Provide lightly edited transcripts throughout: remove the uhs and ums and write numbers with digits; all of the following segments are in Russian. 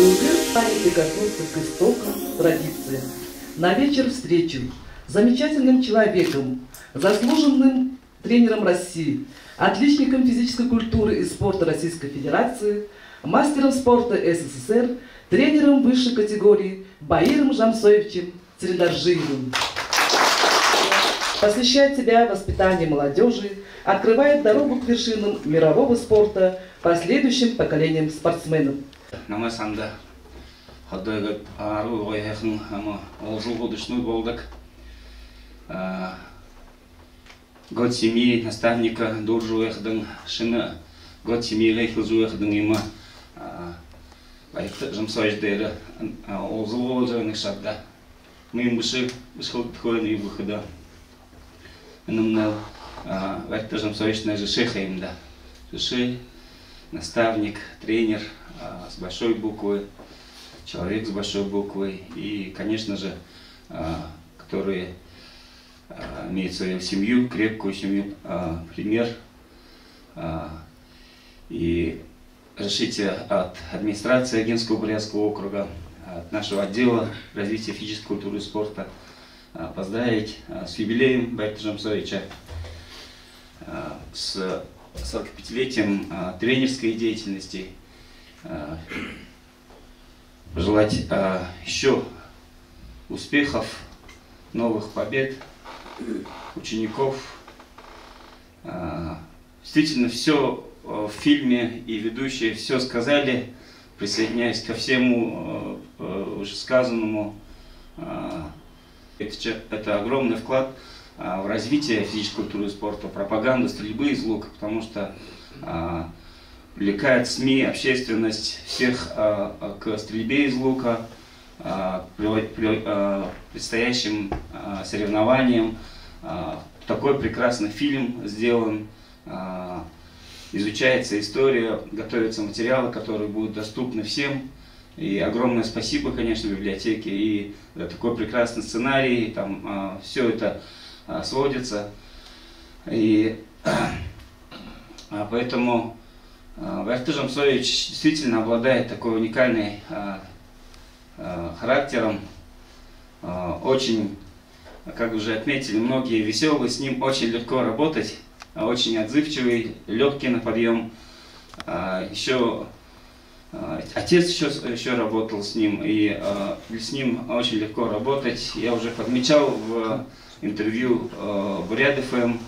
Турнир станет прикоснуться к истокам, традициям. На вечер встречу с замечательным человеком, заслуженным тренером России, отличником физической культуры и спорта Российской Федерации, мастером спорта СССР, тренером высшей категории Баиром Жамсоевичем Цириндаржиевым. Посвящает себя воспитанию молодежи, открывает дорогу к вершинам мирового спорта последующим поколениям спортсменов. Намасанда хадайга ару гойхын ама олжул будущный болдак. Год семьи наставника дуржуэхдың шины год семьи хилжуэхдың има Баирта Жамсоевичдері олжул болжаның шабда. Мыйым бышы бышхылдықойын үй бұхыда. Нымнал Баирта Жамсоевична жышехаимда. Жыши, наставник, тренер с большой буквы, человек с большой буквы и, конечно же, который имеет свою семью, крепкую семью, пример. И разрешите от администрации Агинского Бурятского округа, от нашего отдела развития физической культуры и спорта поздравить с юбилеем Баирта Жамсоевича, с 45-летием тренерской деятельности, пожелать еще успехов, новых побед, учеников. Действительно, все в фильме и ведущие все сказали, присоединяюсь ко всему вышесказанному. Это огромный вклад в развитие физической культуры и спорта, пропаганду стрельбы из лука, потому что привлекает СМИ, общественность всех к стрельбе из лука, предстоящим соревнованиям. Такой прекрасный фильм сделан, изучается история, готовятся материалы, которые будут доступны всем. И огромное спасибо, конечно, библиотеке и за такой прекрасный сценарий, там все это сводится. И поэтому Баирта Жамсоевич действительно обладает такой уникальным характером, очень, как уже отметили многие, веселый, с ним очень легко работать, очень отзывчивый, легкий на подъем. Еще отец еще работал с ним, и с ним очень легко работать. Я уже подмечал в интервью Бурят ФМ,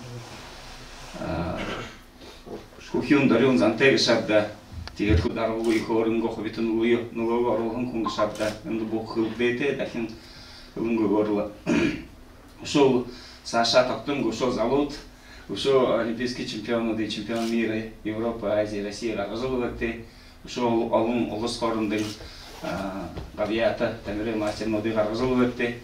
Кухюн дарюн зантери шабда, тигет хударулуй хорын гоху битунулуй нулуй орулхун кунг шабда, энду бухыл бейте дахин хылынгу горла. Ушел Саша Токтунг, ушел Залут, ушел олимпийский чемпион, да чемпион мира, Европы, Азии, России, Разулывакты, ушел Алун Олус Хорындың, Бавията, Тамиры мастер моды Разулывакты.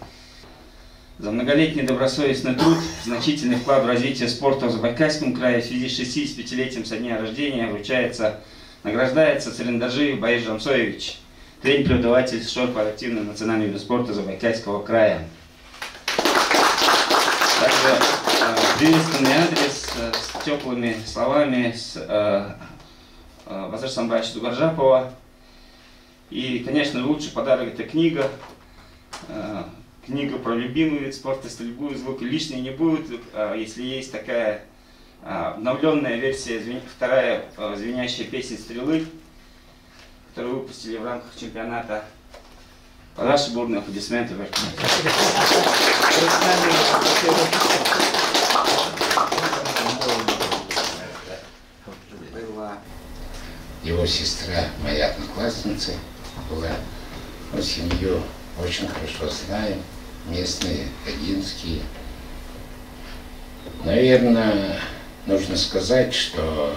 За многолетний добросовестный труд, значительный вклад в развитие спорта в Забайкальском крае в связи с 65-летием со дня рождения вручается, награждается Цириндаржиев Баир Жамсоевич, тренер-преподаватель ШОР по активному национальному виду спорта Забайкальского края. Также приветственный адрес с теплыми словами с Базар Самбаевича Дугаржапова. И, конечно, лучший подарок – это книга. Книга про любимый вид спорта, стрельбу из лука. Лишней не будет, если есть такая обновленная версия, вторая звенящая песня стрелы, которую выпустили в рамках чемпионата. Ваши бурные аплодисменты. Его сестра, моя одноклассница, была, но семью очень хорошо знаем, местные, агинские. Наверное, нужно сказать, что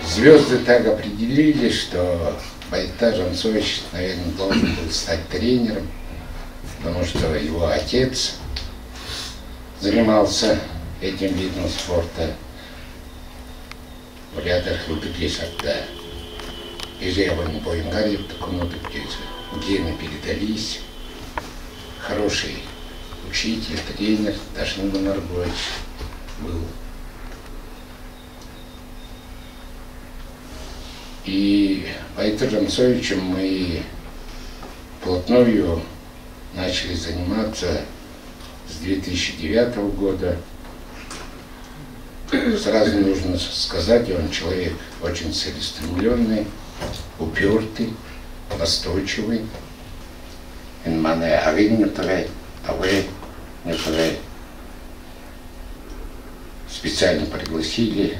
звезды так определили, что Баирта Жамсоевич, наверное, должен был стать тренером, потому что его отец занимался этим видом спорта в рядах Лупетлишакта. И же я вам поингарил, такому гены передались. Хороший учитель, тренер Ташнуга Маргович был. И Байтыром Цоевичем мы вплотную начали заниматься с 2009 года. Сразу нужно сказать, он человек очень целеустремленный, упертый, настойчивый. Специально пригласили,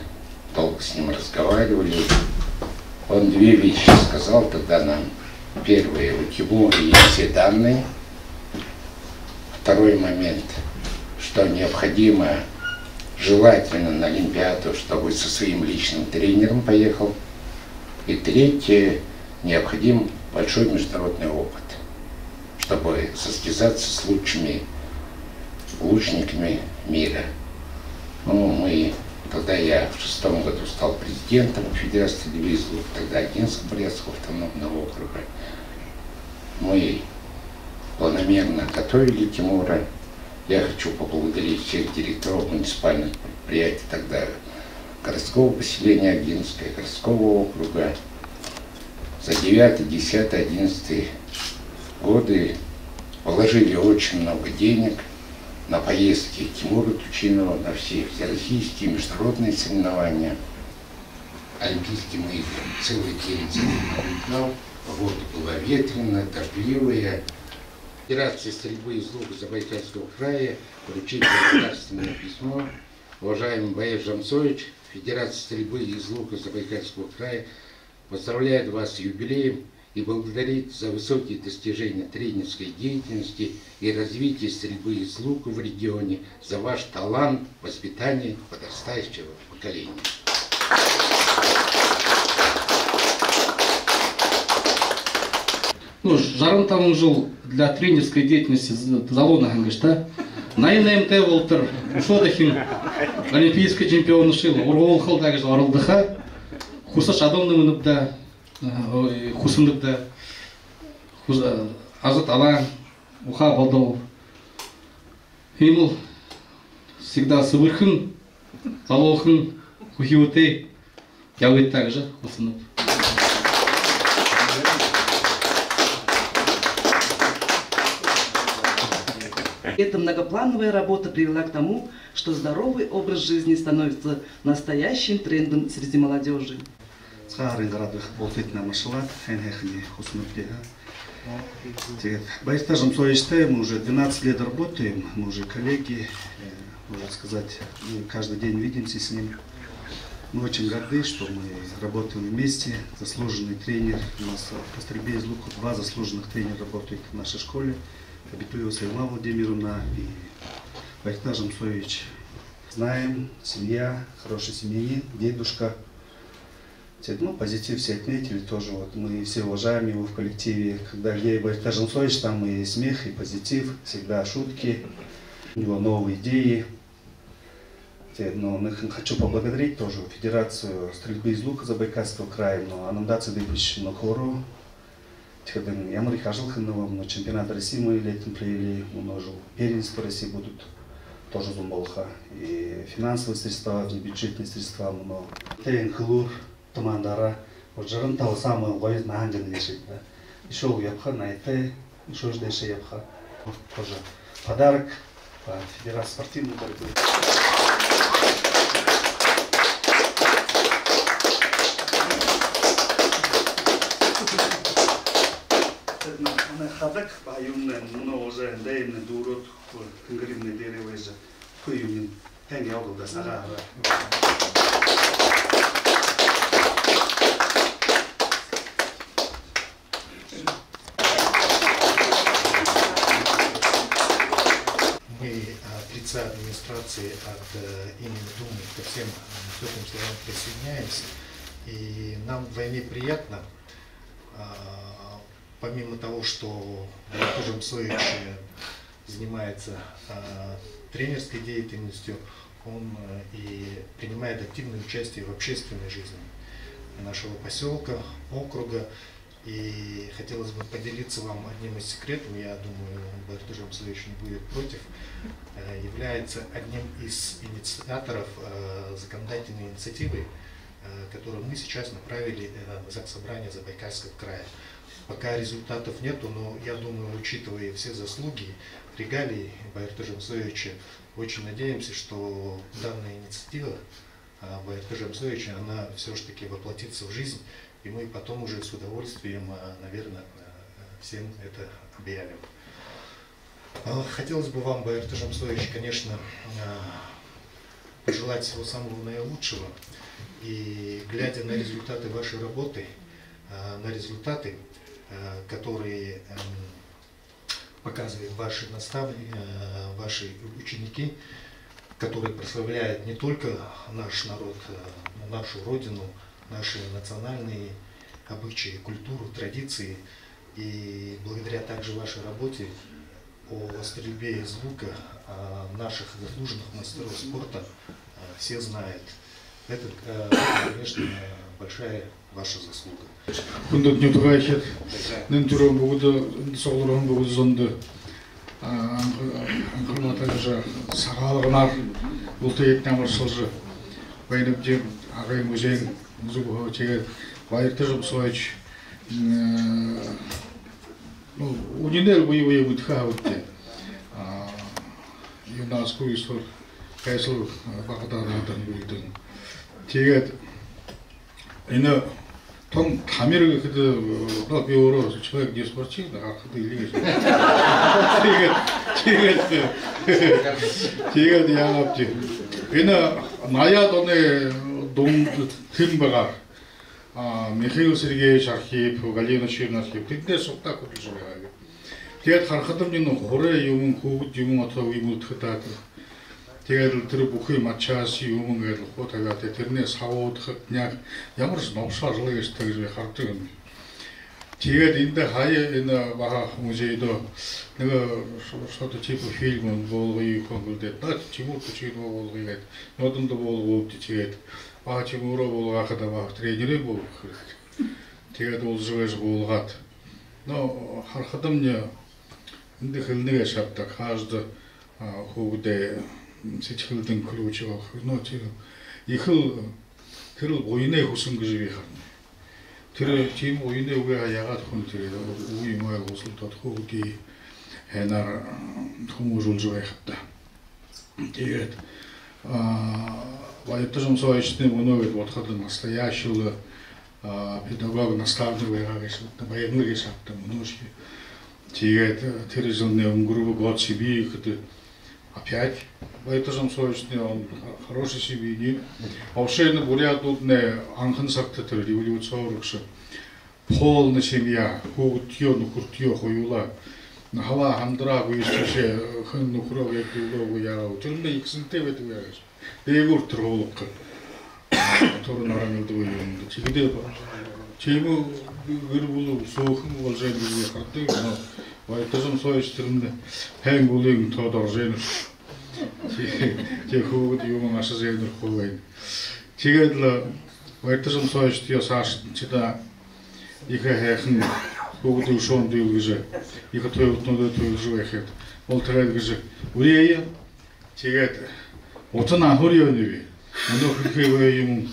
долго с ним разговаривали. Он две вещи сказал тогда нам. Первое, у Тимура есть все данные. Второй момент, что необходимо, желательно на Олимпиаду, чтобы со своим личным тренером поехал. И третье, необходим большой международный опыт, чтобы состязаться с лучшими лучниками мира. Когда я в 2006 году стал президентом Федерации стрельбы из лука, тогда Одинского Брянского автономного округа, мы планомерно готовили Тимура. Я хочу поблагодарить всех директоров муниципальных предприятий тогда городского поселения Одинское, городского округа. За 9, 10, 11 годы вложили очень много денег на поездки Тимура Тучинова, на все всероссийские международные соревнования. Олимпийским играм целый день наблюдал, погода была ветреная, дождливая. Федерация стрельбы из лука Забайкальского края вручить благодарственное письмо. Уважаемый Баир Жамсович, Федерация стрельбы из лука Забайкальского края поздравляет вас с юбилеем и благодарит за высокие достижения тренерской деятельности и развития стрельбы из лука в регионе, за ваш талант воспитания подрастающего поколения. Ну, жарым там жыл для тренерской деятельности залона хангышта. Найнем Волтер, Шодахин, олимпийский чемпион шил, Ургол Халдагаш Варлдаха, Хуса Шадовным да, Хусындык да, Азат Алан, Уха Балдов. Химл всегда Сывырхын, Залохын, Хухиуте, Явит также Хусындык. Эта многоплановая работа привела к тому, что здоровый образ жизни становится настоящим трендом среди молодежи. Байтыром Цоевичем мы уже 12 лет работаем, мы уже коллеги, можно сказать, мы каждый день видимся с ним. Мы очень горды, что мы работаем вместе. Заслуженный тренер, у нас по стрельбе из лука 2 заслуженных тренера работают в нашей школе. Абитуева Сайлма Владимировна и Байтыр Жамсович. Знаем, семья, хороший семьянин, дедушка. Ну, позитив все отметили тоже. Вот мы все уважаем его в коллективе. Когда где Байтыр Жамсович, там и смех, и позитив, всегда шутки, у него новые идеи. Но хочу поблагодарить тоже Федерацию стрельбы из лука Забайкальского края, но анамдация дыпыч на хору. Я жил на чемпионат России, мы летом провели, множил первенство России будут тоже зумболха. И финансовые средства, внебюджетные средства много. Тейн хлур, тумандара, вот жаран того самого ловит на ангел решит. Еще у ябха на это, еще ждешь ябха. Тоже подарок по Федерации спортивной борьбы. Хадак баюмнен мунозе деймне дурут хынгримне деревеже куюмин тен ялда сара. Мы от лица администрации, от имени Думы ко всем теплым словам присоединяемся. И нам вдвойне приятно, помимо того, что Байтыр Жамсович занимается тренерской деятельностью, он и принимает активное участие в общественной жизни нашего поселка, округа. И хотелось бы поделиться вам одним из секретов, я думаю, Байтыр Жамсович не будет против, является одним из инициаторов законодательной инициативы который мы сейчас направили на Заксобрание Забайкальского края. Пока результатов нету, но я думаю, учитывая все заслуги, регалии Байырты Жамсоевича, очень надеемся, что данная инициатива Байырты Жамсоевича, она все-таки воплотится в жизнь, и мы потом уже с удовольствием, наверное, всем это объявим. Хотелось бы вам, Байырты Жамсоевич, конечно, пожелать всего самого наилучшего. И глядя на результаты вашей работы, на результаты, которые показывают ваши наставники, ваши ученики, которые прославляют не только наш народ, нашу родину, наши национальные обычаи, культуру, традиции. И благодаря также вашей работе о стрельбе из лука наших заслуженных мастеров спорта все знают. Это, конечно, большая ваша заслуга. Күндік нютуға ешет, нен түрен бұғыды, соғылырын бұғыды зонды, аңқырмата жа сағалығынар, бұлты еттен ғырсылжы, байынып жем, ағай музейн, зубығы чегет, Байырты Жамсоевич, унинер бұйы бұйтқа өтті. Юнаску истор, кайсыл бағыдарынан бөлдің. Тегет, 이나 통 카메라가 그도 너 배우러 человек не спортивный, а 그도 일리게. 제가 양압지. 이나 나야 돈에 동 팀바가 Михаил Сергеевич Архипов, Галина Ширина Архипов, 근데 속다 그걸 좋아해요. 제가 хархадамнин хоре юм хүүд юм отоо юм утхтаад тэгээд тэр бүхий мачаас юм гээд хотагаад тэрнээ савуудах яг ямар ч новшаарлаг гэж тэгж хардаг юм. Тэгээд энд хаяа энэ баха музейдо нэг что-то типа фильм болгоё хөнгөлдөд наад чимүүд чиг болгоёгээд нодонд болгоод тэгээд баа чимөрөө болгоход баа тренерээ болгох. Тэгээд улжвэж болгоод но хархадамне энд хэлнэгээ шавдаг хаажд хүүгдээ сэтгэлдэн ключог но тэр уйнэ хүсэн гэж би харна. Тэр тийм уйнэ үгээ яагаад хүн тэр үе маяг усалтад хүүгдий хэнаар хүмүүжүүлж байхад. Тэгээд Байырты Жамсоевичний өнөөдөр бодоход настоящий педагог наставник байгаагаас баярлалаа гэж авдаг өнөөш. Тэгээд тэр зүүнний өнгөрөв гол себе ихд опять Байырты Жамсоевичний хороший себе. Вообще на бурятудне анхан сарта тэр революциорогш полная семья, хүүхдтё нөхөртё хоёулаа хава хамдраагүй ийшээ хэн нөхрөө яг дүүлөөгүй яа. Тэрний ихсэнтэй байдаг яаж. Дээгүүр тэр хоолох. Тэр нарамд уу юм. Чигдээ чимүү гэр бүл суухан болж байгаа юм хардаг. Байырты Жамсоевич тэрнээ хэн бүлийн тод оржээ. Тэг хүүгд юм ашиг зээнэр хөөе. Тэгээд л Байырты Жамсоевич тё сааш чида их хайхан хүүгд шонд юу гэж их тойлтноо тойлж байхад бол тэгээд гэж үрээ тэгээд утана хөрөө нэвэ. Өнөө хөрхөө юм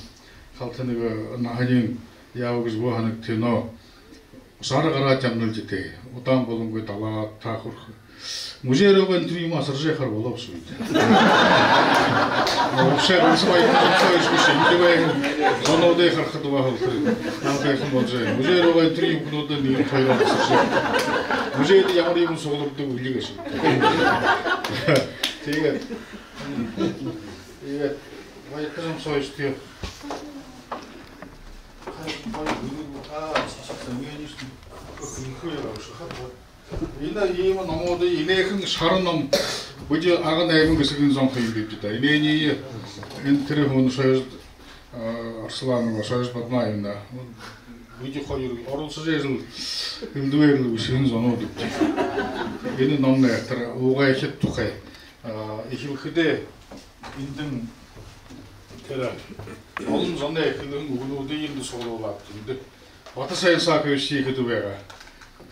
халтаныг наханин яав гэж бооханаг тэнөө сар гараад ямнал житээ. Удаан боломгүй далаа таахурх. Музейрогон тэр юм асаржихаар боловсгүй. Вообще Байырты Жамсоевич биш юм. Сонодой харахад байхад наахайхан болж байгаа. Музейрогон тэр юмнууд нэг хоёроо асаржих. Музейд ямар юм суулгаддаг үлийг ашиг. Тэгээд Байырты Жамсоевич тэр 이나 이모 너무도 이내큰 사람놈 뭐지 아가 내면 그 생긴 좀 힘들다. 이내니 인터뷰는 소유 арслан 소유 받나이나 뭐지 거기 어른스제를 힘들을 우신 zon어도. 얘는 너무 내가 오가 이렇게 똑해. 이힐 그대 인든 그래. 어른 전에 그런 우리도 일도 소로라. 근데 어떠세요 사교시 그도 왜가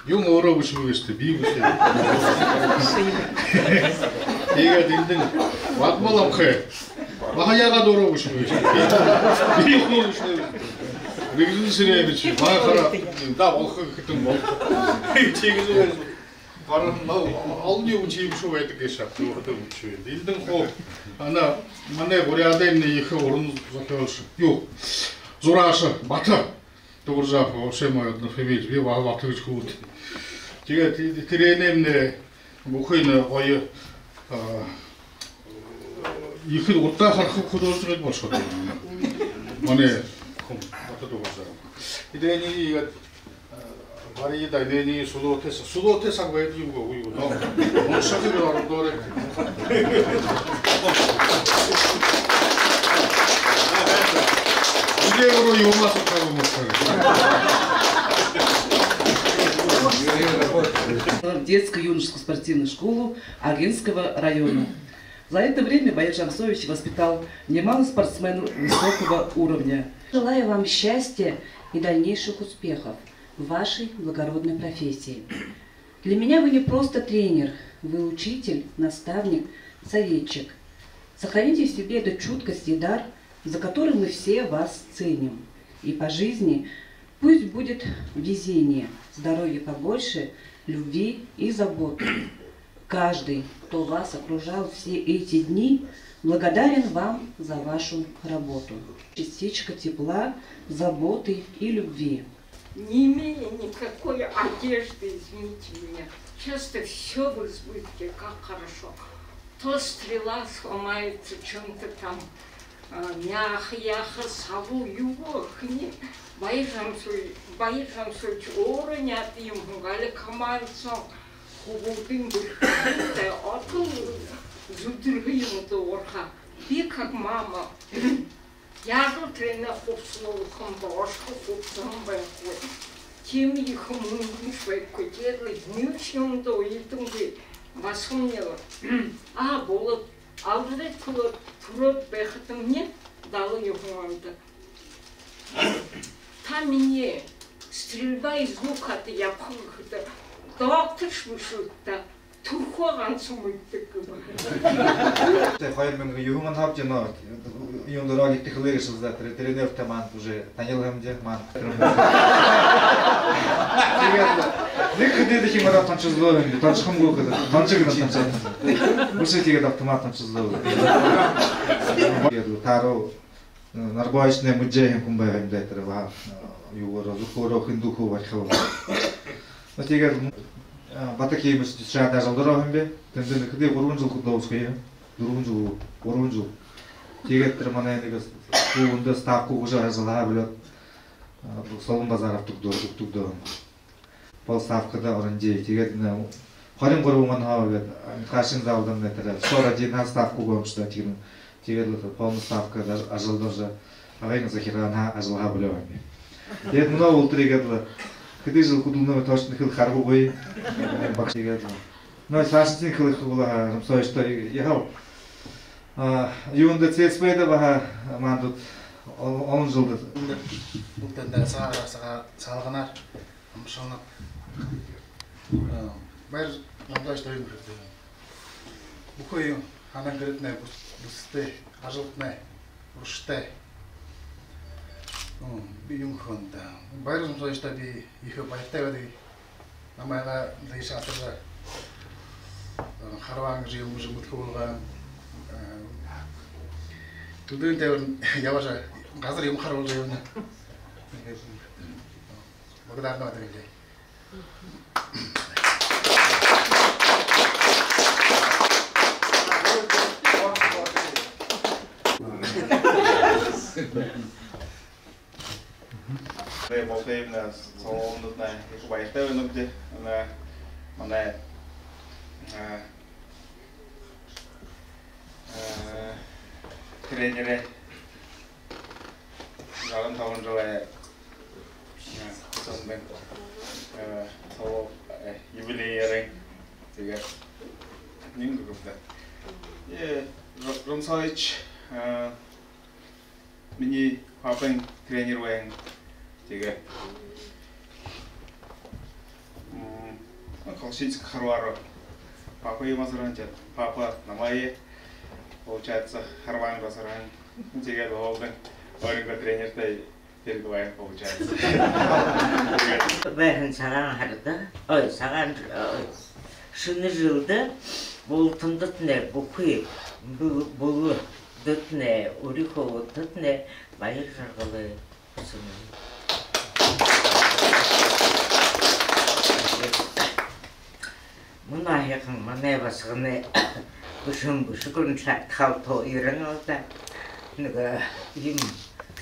용 어려고 싶으겠어 비우세요. 얘가 딘든 왓말람케 Махаяга 돌아오시고 미국으로 리그스레비치 마카라 다 그때 뭐 지금서 바로 뭐 알디 우치 쇼에 되게 샵도 하도 우치 일등 호 하나 만에 보려다 있는 이 오른 закёлш 요 조라샤 마타 도르자포 쉐모요 나페비지 비와 와트지 굿 제가 트레이너네 뭐코이나 거의 이그 옷다 하고 고도스를 보셨대. 만에 어떻게 보자. 이대니 이거 말이다 이대니 수도테사고 해주고 이거 너무 셔지를 하는 거래. 이대로 요마스 타고 В детско-юношескую спортивную школу Агинского района. За это время Бояр Жамсович воспитал немало спортсменов высокого уровня. Желаю вам счастья и дальнейших успехов в вашей благородной профессии. Для меня вы не просто тренер, вы учитель, наставник, советчик. Сохраните в себе эту чуткость и дар, за который мы все вас ценим. И по жизни пусть будет везение, здоровья побольше, любви и заботы. Каждый, кто вас окружал все эти дни, благодарен вам за вашу работу. Частичка тепла, заботы и любви. Не имея никакой одежды, извините меня, часто все в избытке, как хорошо. То стрела сломается, чем-то там, мяха, сову, юго, хни. Бояр Жамсович оронят им, гали камальцо. Хубутын бұрқынды атыл зүдіргейімді орға. Би как мама. Яғыл трені қопсылылықым башқы қопсығым байқой. Темі иқым мұңғыш бай көтерлі. Нүйшімді ойытымды басымнелі. Болып алдыдай тұрып байқытым не? Далы еғымамды. Та мне стрельба из лука ты я пхылықты. Доктор шушутта турхоған сумыттык. Хайрмен югуман хапчено юндорог иттихлыгышызда тренер таман уже танилгам дехман. Ник деди химара танчызлоо, танчхам гокада, танчыгына танчат. Буши тиге автомат танчызлоо. Таро нарбаишне муджехим кумбайгам дайтыр ва югоро зухоро хиндуху вархава. Натига батаки мыс шада жалдырагым бе. Тенден кыды 3 жыл кудоуская. 4 жыл. Тегеттер мана эндеги куунда ставку уже жазыла билет. Солун базаров туктугдо. Пол ставкада оранжей тегетне харин горуман хавет. Кашин залдан нетер. Шора дина ставку гомшта тигин. Тегетле пол ставка ажылдыржа. Агайны захирана ажылга билем. Ет мына ултригетле Кыды жыл кудулны точно хыл харбу бой бакшига. Но сашын хыл була Жамсовичта ягал. Юнда цеспейда баха мандут 10 жылды. Бутанда салганар. Амшана. Байр Жамсовичта үйрөтті. Букой ханан гэрэтнэ бусты ажылтнэ ушты. Биюн хонда. Байр Жамсовичта би ихэ баяртай намайга дэйшатырда харван жил мужимут хуулга Тудын тэвэн яважа газар юм харвал жайвна. Благодарна адреглей. 네, 목표입니다. 소음도 이거 많이 때우는데 오늘 트레이너의 나름 타운 조에 선배 서 유빌레이ering 되게 닝도 그렇다. 예, Жамсович миний папын тренер байна. Тэгээ Колшинск харвар папа юмазранчат папа намайе получается, Харван Басаран, Тигер Голден, Оринго тренер-то переговорит, получается. Бәрін саған қарды, саған шыны жылды, бұл тұндытыны, бұқы, бұлы дүтіні, үріқовы дүтіні, байыр жарғылы сұны. Мұна еқін мұнай басығыны бұшын қалтау үйрің алды. Нүгі ем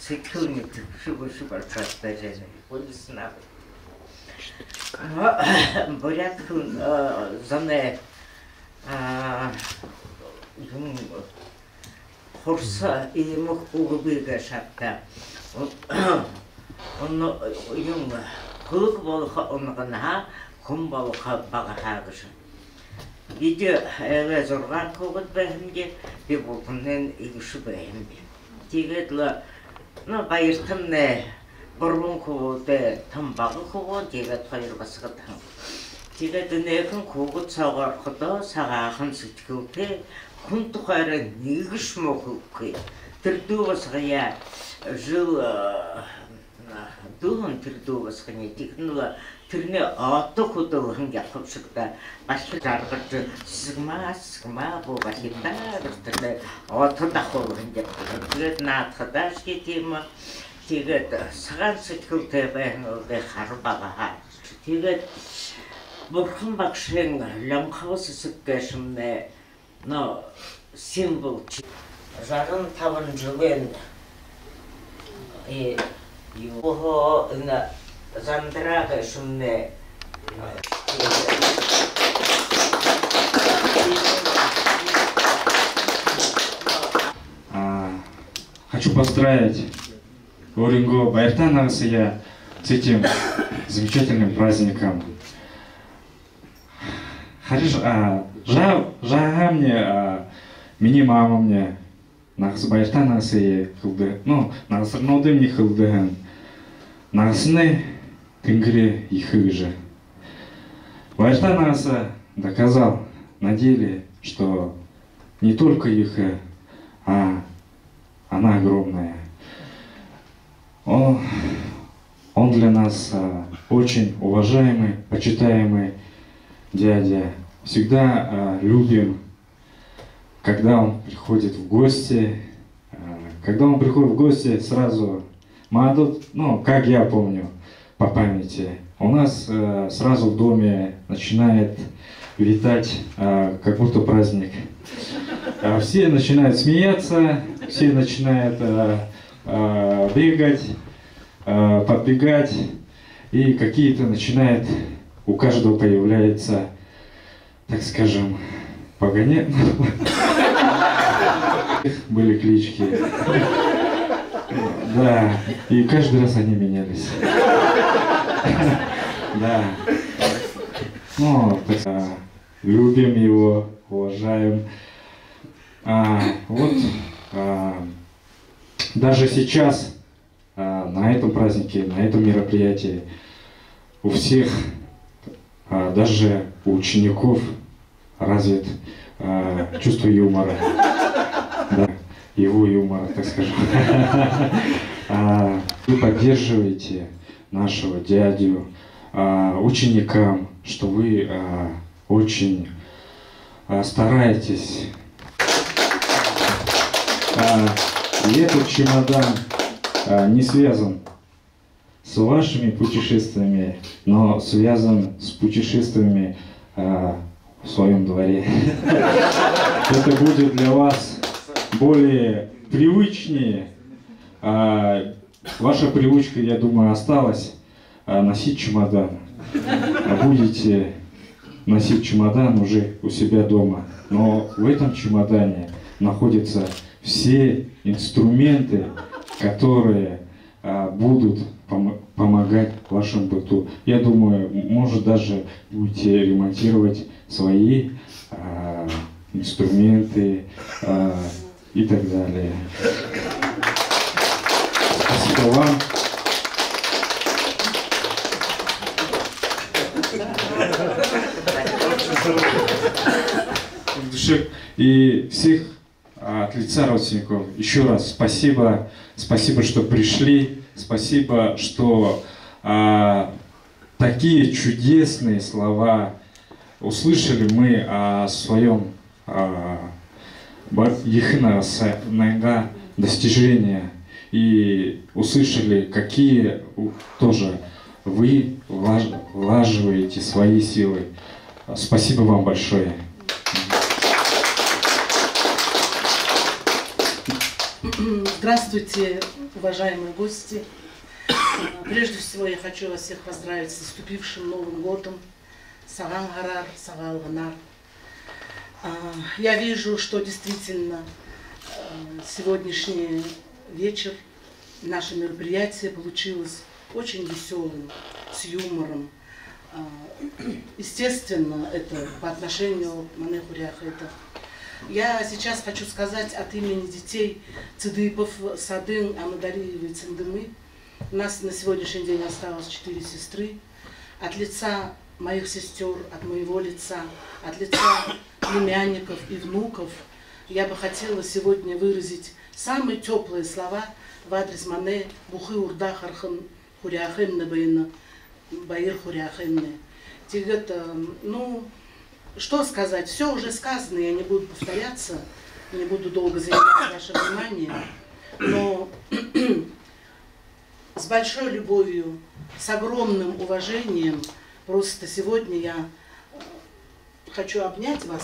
сөйткіліне түпші баршатта және болысын абы. Борят күн заны құрсы емік ұғыбыға шапта. Оны үйің қылық болуға ұнығына құм болуға бағағағышы. Видео әлі зорған көғыт бәхімде, бе болтымнен егіші бәхімде. Тегедлі, байыртымны бұрбын көғыды тамбағы көғын, тегет қайырбасығы таң. Тегедің әкін көғыт сағарқыда сағағын сүткілді, күн тұқары негіш мұқылқы. Түрді басығыя жыл дұғын түрді басығыне текінілі түріне аты құдылығын яқып шықты. Башқы жарғырды сығма бұл бақетта бір түрлі аты да қолығын деп түрет натқыда жетемі. Тегет саған сүткілді бәңілді қары бағаға. Тегет бұрқын бақшың ләмқаусы сүткәшімне символ. Жағын табын жүген Его Зандрага шумне. Хочу поздравить Оринго Байыртан ағасыя с этим замечательным праздником. Жаға мне, мини мама мне, нағыз Байыртан ағасыя қылды, нағызырнауды мне қылдығын. Нағысыны тінгіре ихы же. Байыртан ағасы доказал на деле, что не только ихы, а она огромная. Он для нас очень уважаемый, почитаемый дядя. Всегда любим, когда он приходит в гости. Когда он приходит в гости, сразу Мадут, как я помню по памяти, у нас сразу в доме начинает витать как будто праздник. Все начинают смеяться, все начинают бегать, подбегать, и какие-то начинают, у каждого появляется, так скажем, погонять. Были клички. Да, и каждый раз они менялись. Да. Любим его, уважаем. Даже сейчас, на этом празднике, на этом мероприятии, у всех, даже у учеников, развит чувство юмора. Да, его юмора, так скажем. Вы поддерживаете нашего дядю, ученикам, что вы очень стараетесь. И этот чемодан не связан с вашими путешествиями, но связан с путешествиями в своем дворе. Это будет для вас более привычнее. Ваша привычка, я думаю, осталась носить чемодан. Будете носить чемодан уже у себя дома. Но в этом чемодане находятся все инструменты, которые будут помогать вашему быту. Я думаю, может, даже будете ремонтировать свои инструменты и так далее. Спасибо вам. И всех от лица родственников еще раз спасибо. Спасибо, что пришли. Спасибо, что такие чудесные слова услышали мы о своем достижения. И услышали, какие тоже вы влаживаете свои силы. Спасибо вам большое. Здравствуйте, уважаемые гости. Прежде всего я хочу вас всех поздравить с наступившим Новым годом. Саган Гарар, Сагал Ганар. Я вижу, что действительно сегодняшний вечер, наше мероприятие получилось очень веселым, с юмором. Естественно, это по отношению к Мане Хуряхеда. Я сейчас хочу сказать от имени детей Цидыпов, Садын, Амадариевой, Циндымы. У нас на сегодняшний день осталось 4 сестры. От лица моих сестер, от моего лица, от лица племянников и внуков я бы хотела сегодня выразить самые теплые слова в адрес Мане Бухы Урда Хархан Хуряхенне Бейна Баир Хуряхенне. Ну, что сказать, все уже сказано, я не буду повторяться, не буду долго занимать ваше внимание, но с большой любовью, с огромным уважением, просто сегодня я хочу обнять вас,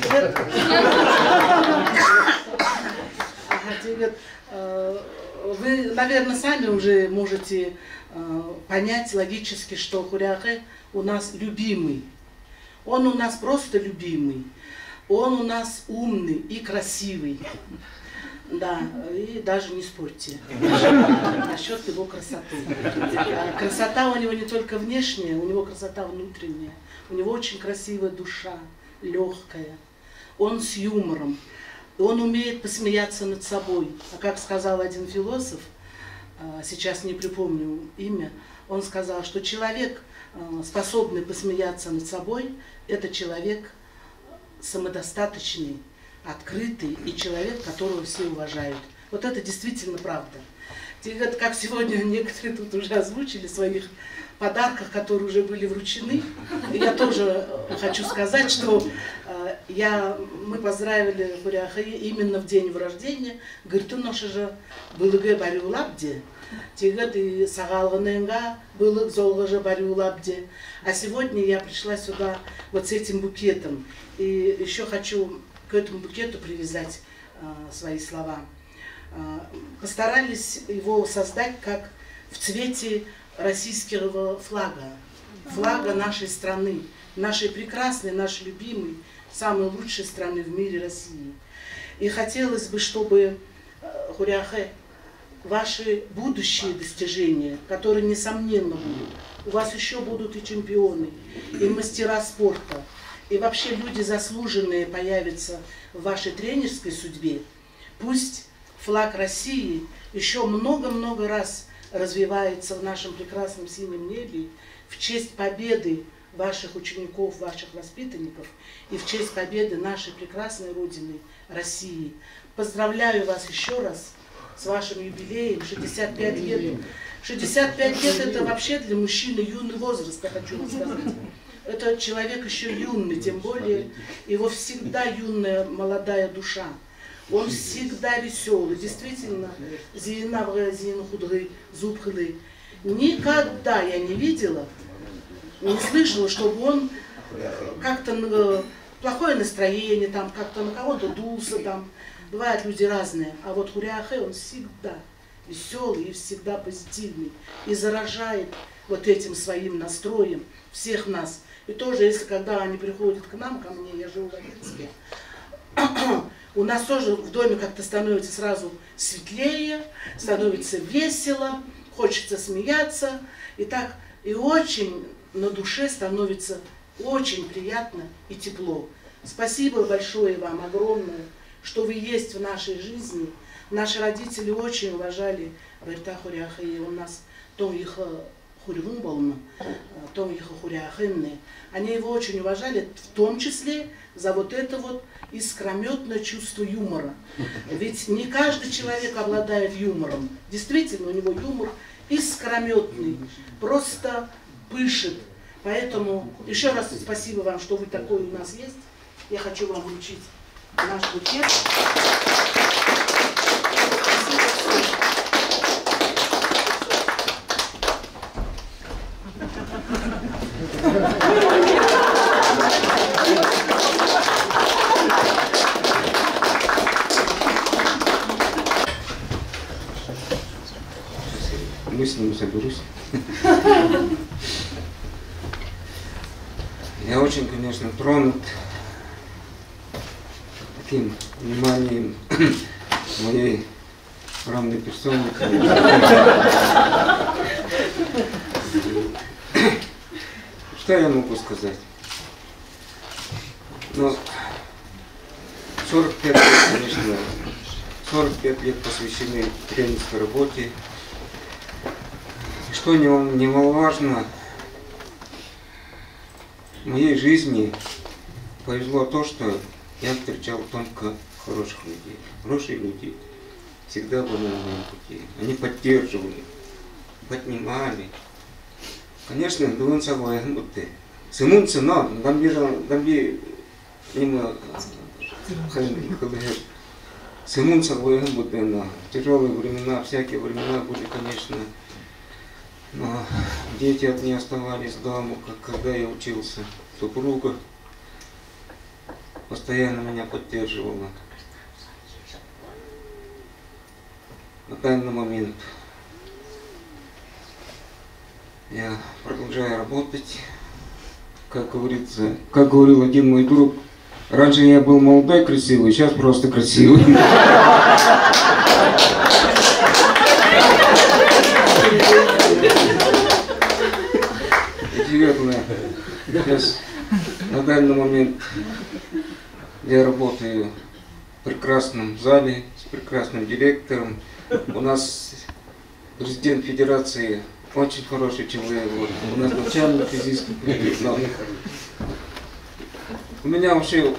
даже поцеловать. Вы, наверное, сами уже можете понять логически, что Хуряхе у нас любимый. Он у нас просто любимый. Он у нас умный и красивый. Да, и даже не спорьте насчет его красоты. Красота у него не только внешняя, у него красота внутренняя. У него очень красивая душа, легкая. Он с юмором. Он умеет посмеяться над собой. А как сказал один философ, сейчас не припомню имя, он сказал, что человек, способный посмеяться над собой, это человек самодостаточный, открытый и человек, которого все уважают. Вот это действительно правда. Как сегодня некоторые тут уже озвучили в своих подарках, которые уже были вручены. И я тоже хочу сказать, что мы поздравили Хуряхе именно в день его рождения. Гыртыношыжа былыгэ бариулабде, тигат и сагалганенга былык золгажа бариулабде. А сегодня я пришла сюда вот с этим букетом. И еще хочу к этому букету привязать свои слова. Постарались его создать как в цвете российского флага, флага нашей страны, нашей прекрасной, нашей любимой, самой лучшей страны в мире России. И хотелось бы, чтобы, Хуряхе, ваши будущие достижения, которые, несомненно, будут, у вас еще будут и чемпионы, и мастера спорта, и вообще люди заслуженные появятся в вашей тренерской судьбе. Пусть флаг России еще много-много раз развивается в нашем прекрасном синем небе в честь победы ваших учеников, ваших воспитанников и в честь победы нашей прекрасной Родины России. Поздравляю вас еще раз с вашим юбилеем, 65 лет. 65 лет это вообще для мужчины юный возраст, я хочу вам сказать. Это человек еще юный, тем более его всегда юная молодая душа. Он всегда веселый, действительно, никогда я не видела, не слышала, чтобы он как-то плохое настроение, там как-то на кого-то дулся, там бывают люди разные. А вот Хуряхе, он всегда веселый и всегда позитивный и заражает вот этим своим настроем всех нас. И тоже, если когда они приходят к нам, ко мне, я живу в Одинске, у нас тоже в доме как-то становится сразу светлее, становится весело, хочется смеяться. И так, и очень на душе становится очень приятно и тепло. Спасибо большое вам, огромное, что вы есть в нашей жизни. Наши родители очень уважали Байрта Хуряхе, и у нас то их Они его очень уважали, в том числе за вот это вот искрометное чувство юмора. Ведь не каждый человек обладает юмором. Действительно, у него юмор искрометный, просто пышет. Поэтому еще раз спасибо вам, что вы такой у нас есть. Я хочу вам вручить наш букет. Мысленно соберусь. Я очень, конечно, тронут таким вниманием моей равной персоны. Что я могу сказать? Ну, 45 лет, конечно, 45 лет посвящены тренерской работе. Что немаловажно, в моей жизни повезло то, что я встречал только хороших людей. Хорошие люди всегда были на моем пути. Они поддерживали, поднимали. Конечно, думаю, согласен будто. Сымун цена, дамби има Сымун согласен будто на тяжелые времена, всякие времена были, конечно. Но дети от меня оставались дома, когда я учился. Супруга постоянно меня поддерживала. На данный момент я продолжаю работать. Как говорится, как говорил один мой друг, раньше я был молодой, красивый, сейчас просто красивый. Сейчас на данный момент я работаю в прекрасном зале с прекрасным директором. У нас президент федерации очень хороший человек. У нас начальник физических культур. У меня вообще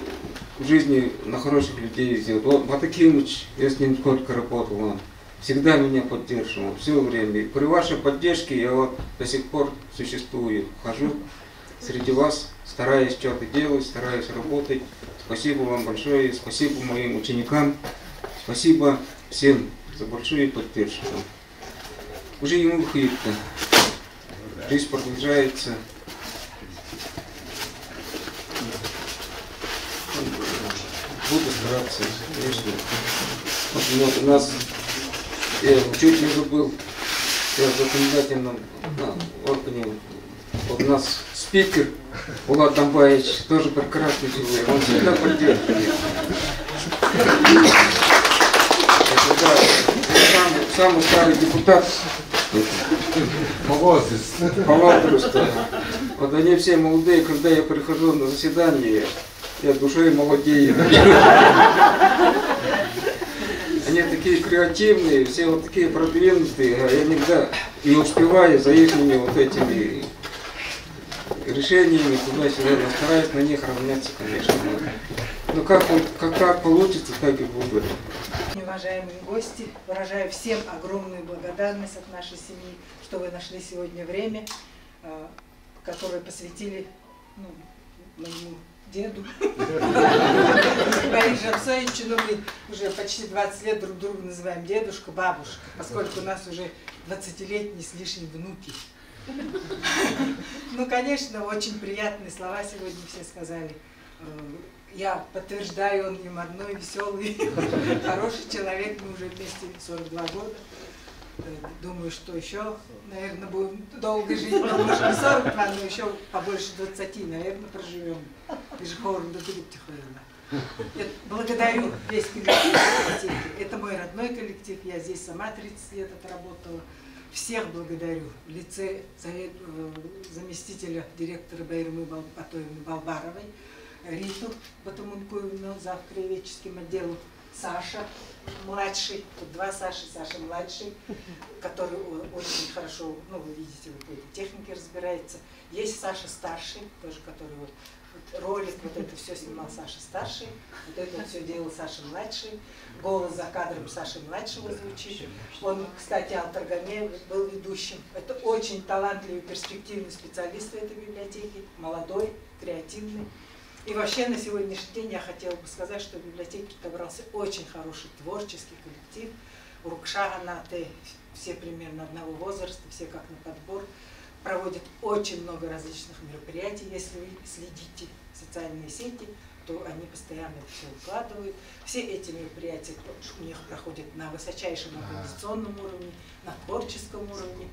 в жизни на хороших людей сделал. Батакимыч, я с ним сколько работал, он всегда меня поддерживал, все время. При вашей поддержке я вот до сих пор существую, хожу среди вас, стараюсь что-то делать, стараюсь работать. Спасибо вам большое, спасибо моим ученикам, спасибо всем за большую поддержку. Уже ему хлеб-то. Жизнь продолжается. Буду стараться, конечно. Вот у нас, я чуть не забыл, я в законодательном органе, вот у нас спикер Булат Дамбаевич, тоже прекрасный человек, он всегда поддерживает. Самый старый депутат по возрасту. Вот они все молодые, когда я прихожу на заседание, я душой молодею. Они такие креативные, все вот такие продвинутые, а я иногда не успеваю за их вот этими решениями туда-сюда, но стараюсь на них равняться, конечно. Но как получится, так и буду. Уважаемые гости, выражаю всем огромную благодарность от нашей семьи, что вы нашли сегодня время, которое посвятили моему деду Борису Жансовичу. Но мы уже почти 20 лет друг друга называем дедушка, бабушка, поскольку у нас уже 20-летние с лишним внуки. Ну, конечно, очень приятные слова сегодня все сказали. Я подтверждаю, он юморной, веселый, хороший человек. Мы уже вместе 42 года. Думаю, что еще, наверное, будем долго жить. Ну, может, не 42, но еще побольше 20, наверное, проживем. Благодарю весь коллектив. Это мой родной коллектив. Я здесь сама 30 лет отработала. Всех благодарю в лице заместителя директора Байрымы Батоевны Балбаровой, Риту Батумункуевну, зав. Краеведческим отделом Саша младший, тут два Саши, Саша младший, который очень хорошо, ну вы видите, в этой технике разбирается. Есть Саша старший, тоже который вот ролик, вот это все снимал Саша старший, вот это все делал Саша младший, голос за кадром Саши младшего звучит. Он, кстати, Алтаргаме был ведущим. Это очень талантливый, перспективный специалист в этой библиотеке, молодой, креативный. И вообще на сегодняшний день я хотела бы сказать, что в библиотеке собрался очень хороший творческий коллектив. Урукшаганаты, все примерно одного возраста, все как на подбор. Проводят очень много различных мероприятий. Если вы следите социальные сети, то они постоянно это все укладывают. Все эти мероприятия у них проходят на высочайшем организационном уровне, на творческом уровне.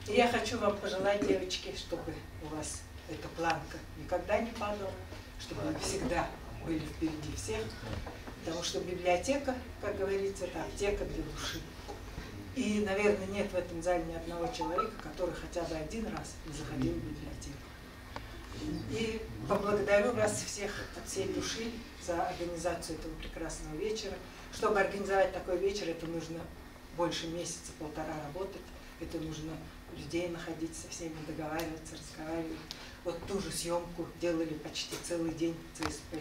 И я хочу вам пожелать, девочки, чтобы у вас эта планка никогда не падала, чтобы вы всегда были впереди всех, потому что библиотека, как говорится, это аптека для души. И, наверное, нет в этом зале ни одного человека, который хотя бы один раз не заходил в библиотеку. И поблагодарю вас всех от всей души за организацию этого прекрасного вечера. Чтобы организовать такой вечер, это нужно больше месяца, полтора работать. Это нужно людей находить, со всеми договариваться, разговаривать. Вот ту же съемку делали почти целый день ЦСП.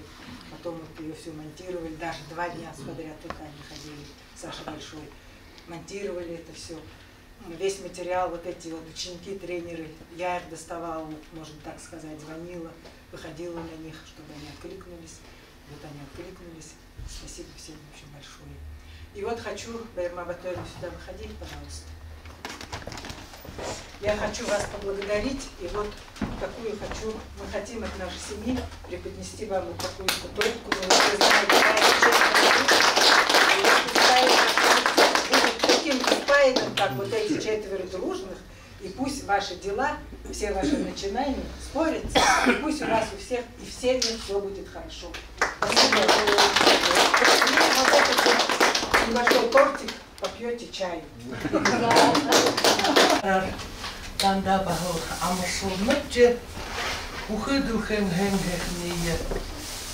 Потом вот ее все монтировали, даже 2 дня подряд только они ходили, Саша Большой. Монтировали это все. Весь материал, вот эти вот ученики, тренеры, я их доставала, можно так сказать, звонила, выходила на них, чтобы они откликнулись. Вот они откликнулись. Спасибо всем очень большое. И вот хочу, Байрма Батоевна, сюда выходить, пожалуйста. Я хочу вас поблагодарить, и вот такую хочу, мы хотим от нашей семьи преподнести вам вот такую статуэтку. Вы уже знаете, таким инспайром, как вот эти 4 дружных, и пусть ваши дела, все ваши начинания спорятся, и пусть у вас у всех и в семье все будет хорошо. Спасибо. Вот этот небольшой тортик, попьете чай. Танда бахор амсурнатче уходу хэнгэхния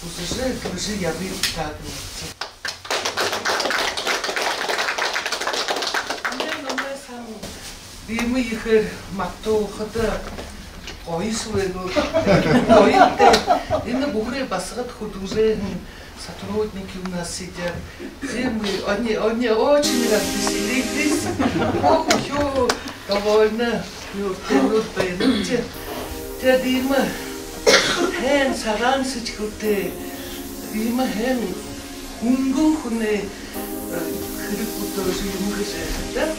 усыжэ дружи я вы татниче. Бимы ихэр матто хата ойсвэну ойте инна бухрэ басгат худузэ сотрудники у нас сидят. Все мы, они очень развеселились. Ох, ё, довольно. Те дима, хэн сарансочку те, дима хэн унгу хуне хрипу тоже ему гэжэхэ.